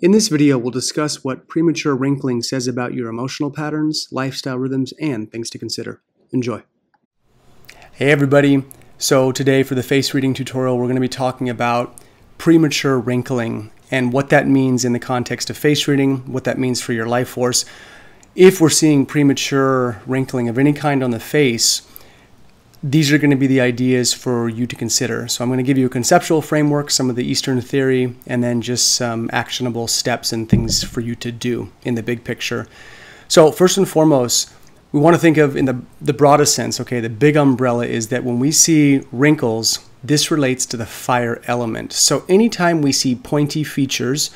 In this video, we'll discuss what premature wrinkling says about your emotional patterns, lifestyle rhythms, and things to consider. Enjoy. Hey everybody. So today for the face reading tutorial, we're going to be talking about premature wrinkling and what that means in the context of face reading, what that means for your life force. If we're seeing premature wrinkling of any kind on the face, these are going to be the ideas for you to consider. So I'm going to give you a conceptual framework, some of the Eastern theory, and then just some actionable steps and things for you to do in the big picture. So first and foremost, we want to think of in the broadest sense, okay, the big umbrella is that when we see wrinkles, this relates to the fire element. So anytime we see pointy features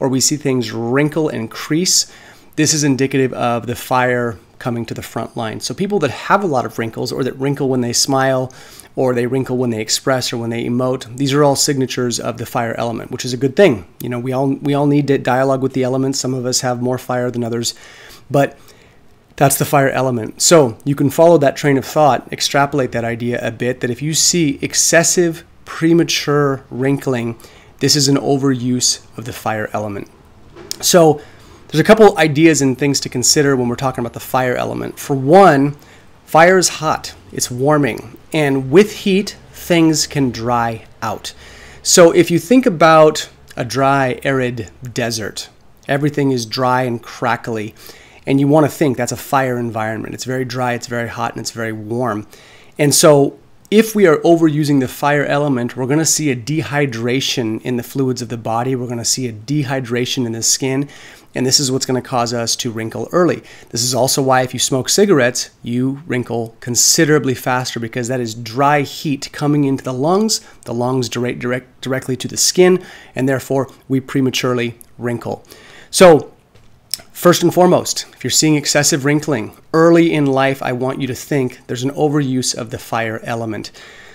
or we see things wrinkle and crease, this is indicative of the fire coming to the front line. So people that have a lot of wrinkles, or that wrinkle when they smile, or they wrinkle when they express or when they emote, these are all signatures of the fire element, which is a good thing. You know, we all need to dialogue with the elements. Some of us have more fire than others, but that's the fire element. So you can follow that train of thought, extrapolate that idea a bit, that if you see excessive premature wrinkling, this is an overuse of the fire element. So there's a couple ideas and things to consider when we're talking about the fire element. For one, fire is hot, it's warming, and with heat, things can dry out. So if you think about a dry, arid desert, everything is dry and crackly, and you want to think that's a fire environment. It's very dry, it's very hot, and it's very warm. And so if we are overusing the fire element, we're going to see a dehydration in the fluids of the body. We're going to see a dehydration in the skin, and this is what's going to cause us to wrinkle early. This is also why if you smoke cigarettes, you wrinkle considerably faster, because that is dry heat coming into the lungs directly to the skin, and therefore we prematurely wrinkle. So first and foremost, if you're seeing excessive wrinkling early in life, I want you to think there's an overuse of the fire element.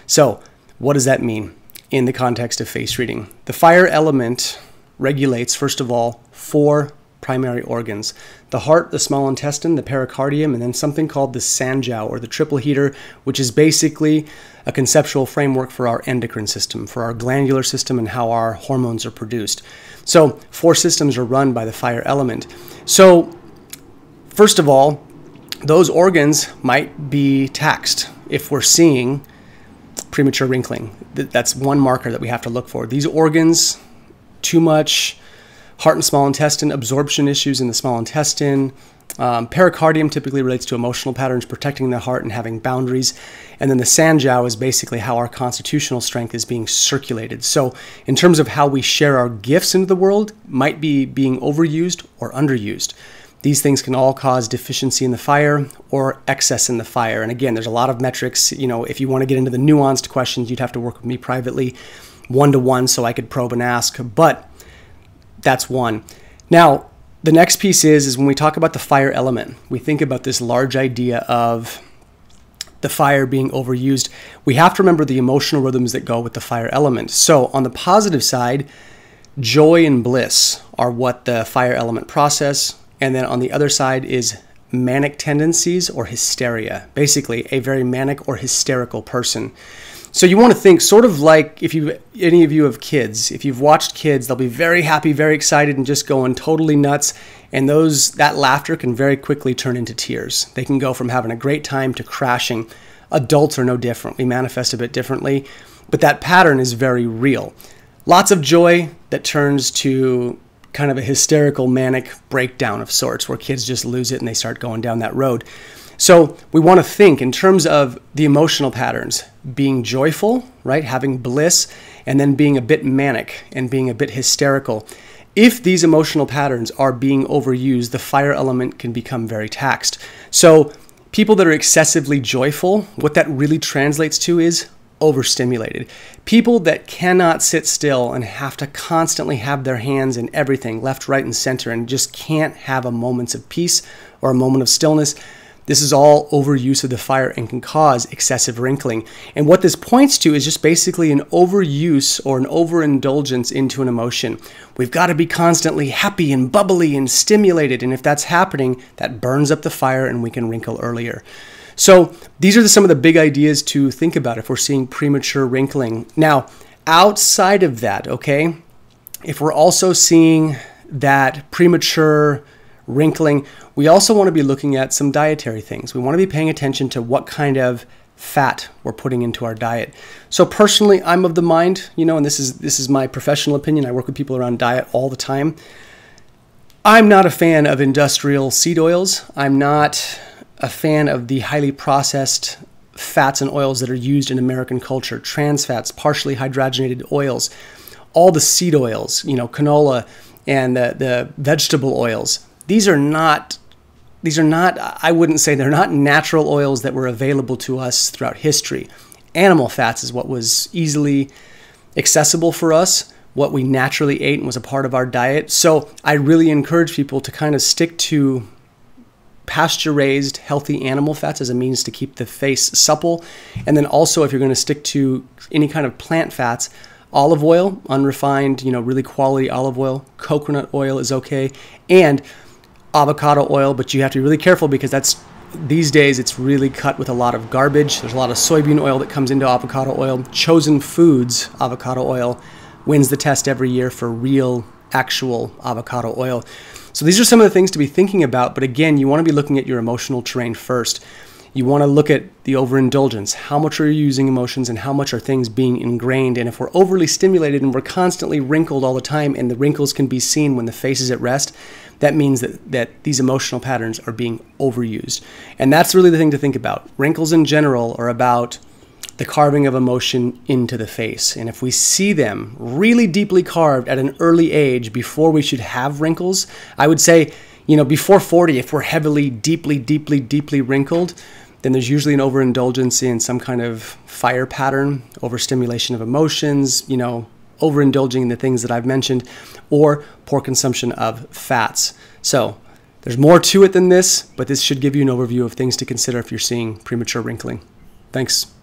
So what does that mean in the context of face reading? The fire element regulates, first of all, 4 primary organs: the heart, the small intestine, the pericardium, and then something called the sanjiao, or the triple heater, which is basically a conceptual framework for our endocrine system, for our glandular system, and how our hormones are produced. So 4 systems are run by the fire element. So first of all, those organs might be taxed if we're seeing premature wrinkling. That's one marker that we have to look for. These organs, too much heart and small intestine, absorption issues in the small intestine. Pericardium typically relates to emotional patterns, protecting the heart and having boundaries. And then the sanjiao is basically how our constitutional strength is being circulated. So in terms of how we share our gifts into the world, might be being overused or underused. These things can all cause deficiency in the fire or excess in the fire. And again, there's a lot of metrics. You know, if you want to get into the nuanced questions, you'd have to work with me privately, one-to-one, so I could probe and ask. But that's one. Now, the next piece is when we talk about the fire element, we think about this large idea of the fire being overused. We have to remember the emotional rhythms that go with the fire element. So on the positive side, joy and bliss are what the fire element process. And then on the other side is manic tendencies or hysteria, basically a very manic or hysterical person. So you want to think sort of like if any of you have kids, if you've watched kids, they'll be very happy, very excited, and just going totally nuts. And that laughter can very quickly turn into tears. They can go from having a great time to crashing. Adults are no different. We manifest a bit differently, but that pattern is very real. Lots of joy that turns to kind of a hysterical, manic breakdown of sorts, where kids just lose it and they start going down that road. So we want to think in terms of the emotional patterns, being joyful, right? Having bliss, and then being a bit manic and being a bit hysterical. If these emotional patterns are being overused, the fire element can become very taxed. So people that are excessively joyful, what that really translates to is overstimulated. People that cannot sit still and have to constantly have their hands in everything, left, right, and center, and just can't have a moment of peace or a moment of stillness. This is all overuse of the fire and can cause excessive wrinkling. And what this points to is just basically an overuse or an overindulgence into an emotion. We've got to be constantly happy and bubbly and stimulated. And if that's happening, that burns up the fire and we can wrinkle earlier. So these are some of the big ideas to think about if we're seeing premature wrinkling. Now, outside of that, okay, if we're also seeing that premature wrinkling, we also want to be looking at some dietary things. We want to be paying attention to what kind of fat we're putting into our diet. So personally, I'm of the mind, and this is my professional opinion. I work with people around diet all the time. I'm not a fan of industrial seed oils. I'm not a fan of the highly processed fats and oils that are used in American culture. Trans fats, partially hydrogenated oils, all the seed oils, canola and the vegetable oils. These are not, I wouldn't say they're not natural oils that were available to us throughout history. Animal fats is what was easily accessible for us, what we naturally ate and was a part of our diet. So I really encourage people to kind of stick to pasture-raised, healthy animal fats as a means to keep the face supple. And then also, if you're going to stick to any kind of plant fats, olive oil, unrefined, really quality olive oil, coconut oil is okay, and avocado oil, but you have to be really careful because these days it's really cut with a lot of garbage. There's a lot of soybean oil that comes into avocado oil. Chosen Foods avocado oil wins the test every year for real, actual avocado oil. So these are some of the things to be thinking about, but again, you want to be looking at your emotional terrain first. You want to look at the overindulgence. How much are you using emotions and how much are things being ingrained? And if we're overly stimulated and we're constantly wrinkled all the time and the wrinkles can be seen when the face is at rest, that means that these emotional patterns are being overused. And that's really the thing to think about. Wrinkles in general are about the carving of emotion into the face. And if we see them really deeply carved at an early age before we should have wrinkles, I would say, before 40, if we're heavily, deeply wrinkled, then there's usually an overindulgence in some kind of fire pattern, overstimulation of emotions, overindulging in the things that I've mentioned, or poor consumption of fats. So there's more to it than this, but this should give you an overview of things to consider if you're seeing premature wrinkling. Thanks.